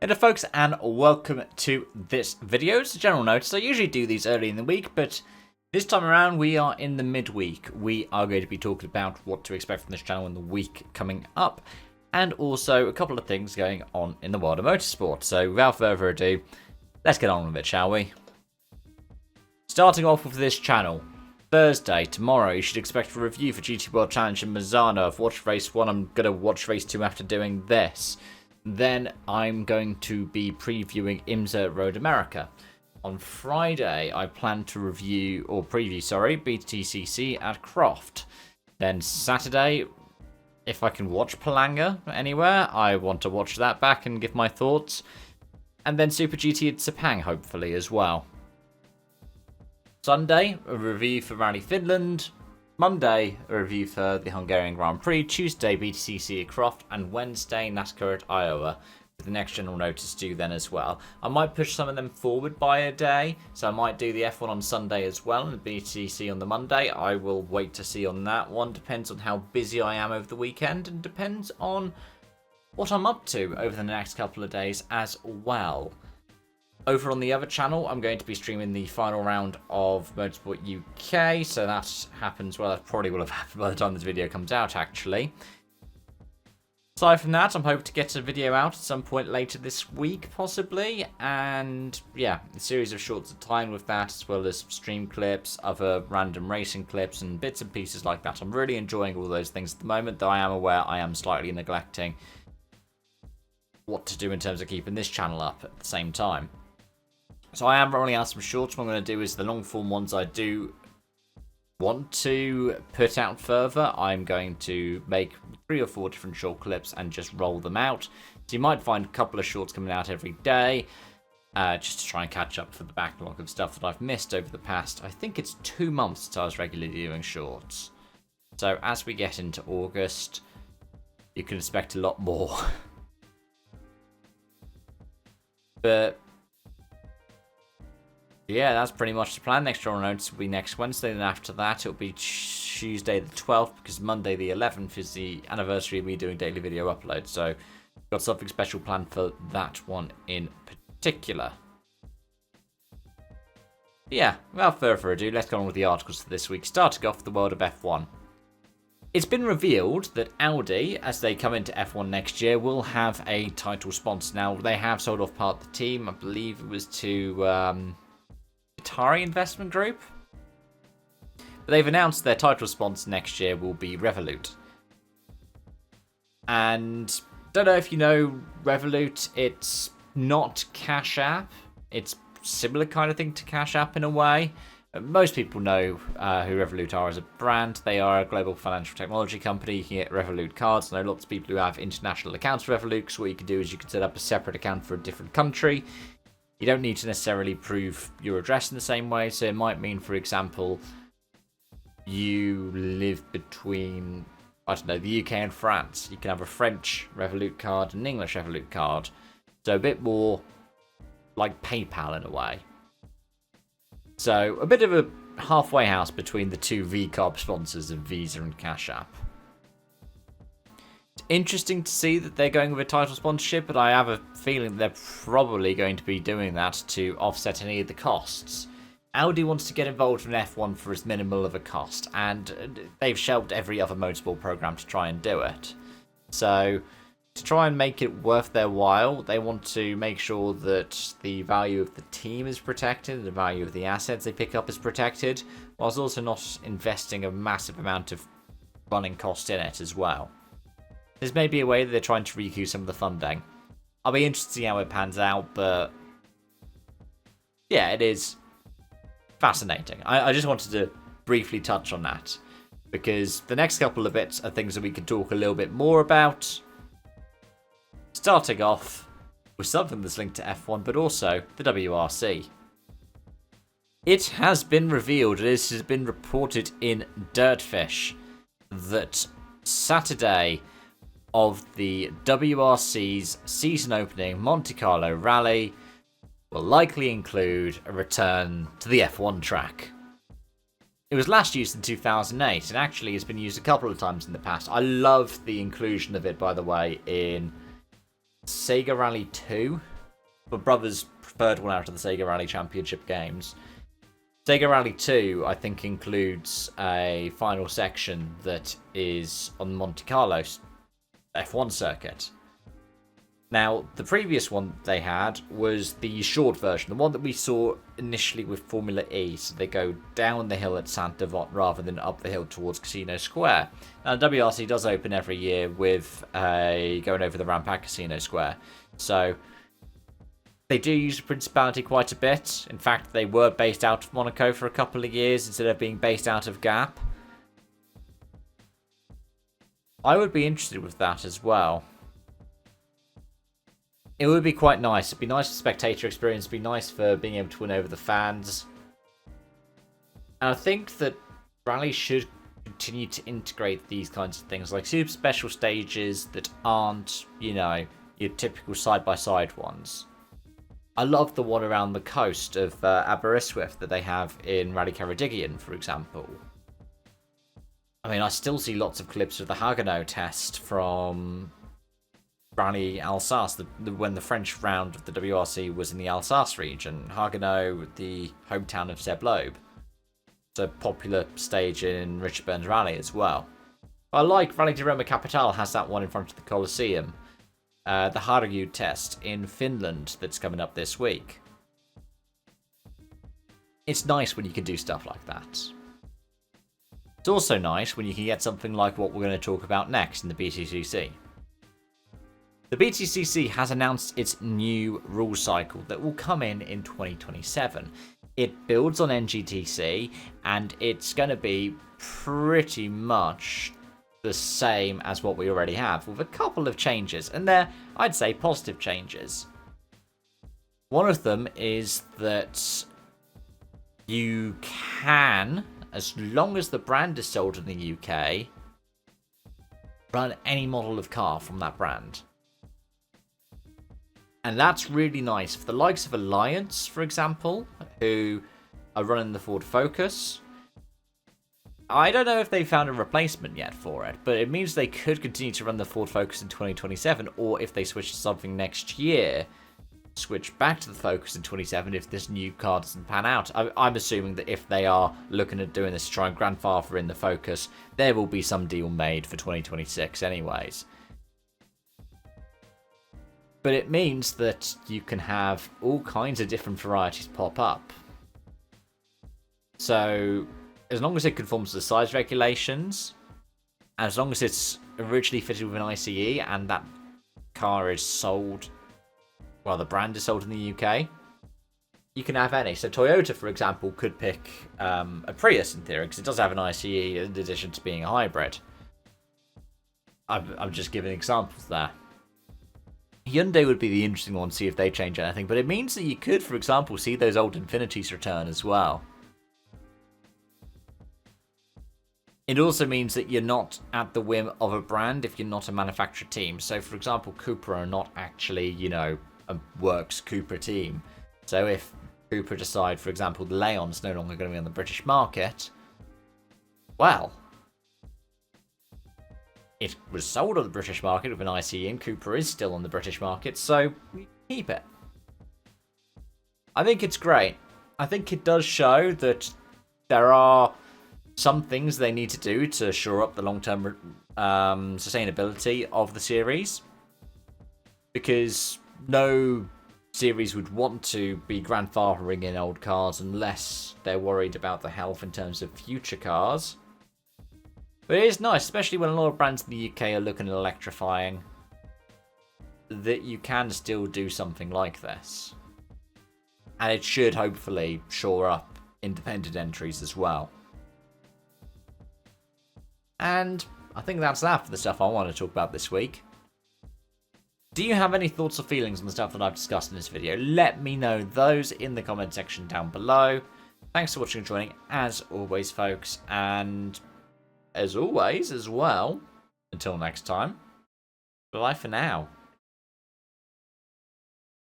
Hello folks, and welcome to this video. It's a general notice. I usually do these early in the week, but this time around we are in the midweek. We are going to be talking about what to expect from this channel in the week coming up, and also a couple of things going on in the world of motorsport. So without further ado, let's get on with it, shall we? Starting off with this channel. Thursday, tomorrow, you should expect a review for GT World Challenge in Misano. I've watched race 1, I'm going to watch race 2 after doing this. Then I'm going to be previewing IMSA Road America. On Friday, I plan to review, or preview, sorry, BTCC at Croft. Then Saturday, if I can watch Palanga anywhere, I want to watch that back and give my thoughts. And then Super GT at Sepang, hopefully, as well. Sunday, a review for Rally Finland. Monday, a review for the Hungarian Grand Prix. Tuesday, BTCC at Croft. And Wednesday, NASCAR at Iowa. With the next general notice due then as well. I might push some of them forward by a day. So I might do the F1 on Sunday as well. And the BTCC on the Monday. I will wait to see on that one. Depends on how busy I am over the weekend. And depends on what I'm up to over the next couple of days as well. Over on the other channel, I'm going to be streaming the final round of Motorsport UK, so that happens, well, that probably will have happened by the time this video comes out, actually. Aside from that, I'm hoping to get a video out at some point later this week, possibly, and yeah, a series of shorts at time with that, as well as stream clips, other random racing clips, and bits and pieces like that. I'm really enjoying all those things at the moment, though I am aware I am slightly neglecting what to do in terms of keeping this channel up at the same time. So I am rolling out some shorts. What I'm going to do is the long form ones I do want to put out further. I'm going to make 3 or 4 different short clips and just roll them out. So you might find a couple of shorts coming out every day, just to try and catch up for the backlog of stuff that I've missed over the past, I think it's 2 months since I was regularly doing shorts. So as we get into August, you can expect a lot more. But yeah, that's pretty much the plan. Next general notice will be next Wednesday, and after that it'll be Tuesday the 12th, because Monday the 11th is the anniversary of me doing daily video uploads, so got something special planned for that one in particular. Yeah, without further ado, let's go on with the articles for this week, starting off with the world of F1. It's been revealed that Audi, as they come into F1 next year, will have a title sponsor. Now, they have sold off part of the team, I believe it was to Atari Investment Group. But they've announced their title sponsor next year will be Revolut. And don't know if you know Revolut, it's not Cash App. It's similar kind of thing to Cash App in a way. Most people know who Revolut are as a brand. They are a global financial technology company. You can get Revolut cards. I know lots of people who have international accounts for Revolut, because what you can do is you can set up a separate account for a different country. You don't need to necessarily prove your address in the same way, so it might mean, for example, you live between, I don't know, the UK and France. You can have a French Revolut card and an English Revolut card. So a bit more like PayPal in a way. So a bit of a halfway house between the two VCARB sponsors of Visa and Cash App. Interesting to see that they're going with a title sponsorship, but I have a feeling they're probably going to be doing that to offset any of the costs. Audi wants to get involved in F1 for as minimal of a cost, and they've shelved every other motorsport program to try and do it. So, to try and make it worth their while, they want to make sure that the value of the team is protected, the value of the assets they pick up is protected, whilst also not investing a massive amount of running cost in it as well. This may be a way that they're trying to recoup some of the funding. I'll be interested to see how it pans out, but yeah, it is fascinating. I just wanted to briefly touch on that, because the next couple of bits are things that we can talk a little bit more about. Starting off with something that's linked to F1, but also the WRC. It has been revealed, it has been reported in Dirtfish, that Saturday of the WRC's season opening Monte Carlo rally will likely include a return to the F1 track. It was last used in 2008 and actually has been used a couple of times in the past. I love the inclusion of it, by the way, in Sega Rally 2. My brother's preferred one out of the Sega Rally Championship games. Sega Rally 2, I think, includes a final section that is on Monte Carlo F1 circuit. Now, the previous one they had was the short version, the one that we saw initially with Formula E. So they go down the hill at Saint-Devant rather than up the hill towards Casino Square. Now, WRC does open every year with going over the ramp at Casino Square. So they do use the Principality quite a bit. In fact, they were based out of Monaco for a couple of years instead of being based out of Gap. I would be interested with that as well. It would be quite nice. It'd be nice for spectator experience. It'd be nice for being able to win over the fans. And I think that Rally should continue to integrate these kinds of things, like super special stages that aren't, you know, your typical side-by-side ones. I love the one around the coast of Aberystwyth that they have in Rally Ceredigion, for example. I mean, I still see lots of clips of the Haguenau test from Rally Alsace, when the French round of the WRC was in the Alsace region. Haguenau, the hometown of Seb Loeb. It's a popular stage in Richard Burns Rally as well. I like Rally di Roma Capitale has that one in front of the Colosseum. The Harju test in Finland that's coming up this week. It's nice when you can do stuff like that. It's also nice when you can get something like what we're going to talk about next in the BTCC. The BTCC has announced its new rule cycle that will come in 2027. It builds on NGTC, and it's going to be pretty much the same as what we already have, with a couple of changes, and they're, I'd say, positive changes. One of them is that you can, as long as the brand is sold in the UK, run any model of car from that brand. And that's really nice for the likes of Alliance, for example, who are running the Ford Focus. I don't know if they found a replacement yet for it, but it means they could continue to run the Ford Focus in 2027, or if they switch to something next year, switch back to the Focus in 2027 if this new car doesn't pan out. I'm assuming that if they are looking at doing this to try and grandfather in the Focus, there will be some deal made for 2026 anyways. But it means that you can have all kinds of different varieties pop up. So, as long as it conforms to the size regulations, as long as it's originally fitted with an ICE and that car is sold, well, the brand is sold in the UK, you can have any. So Toyota, for example, could pick a Prius in theory, because it does have an ICE in addition to being a hybrid. I'm just giving examples there. Hyundai would be the interesting one to see if they change anything, but it means that you could, for example, see those old Infinitis return as well. It also means that you're not at the whim of a brand if you're not a manufacturer team. So, for example, Cupra are not actually, you know, a works Cupra team. So if Cupra decide, for example, the Leon's no longer going to be on the British market, well, it was sold on the British market with an ICE, and Cupra is still on the British market, so we keep it. I think it's great. I think it does show that there are some things they need to do to shore up the long-term sustainability of the series. Because no series would want to be grandfathering in old cars unless they're worried about the health in terms of future cars. But it is nice, especially when a lot of brands in the UK are looking at electrifying, that you can still do something like this. And it should hopefully shore up independent entries as well. And I think that's that for the stuff I want to talk about this week. Do you have any thoughts or feelings on the stuff that I've discussed in this video? Let me know those in the comment section down below. Thanks for watching and joining, as always, folks. And as always, as well, until next time, bye for now.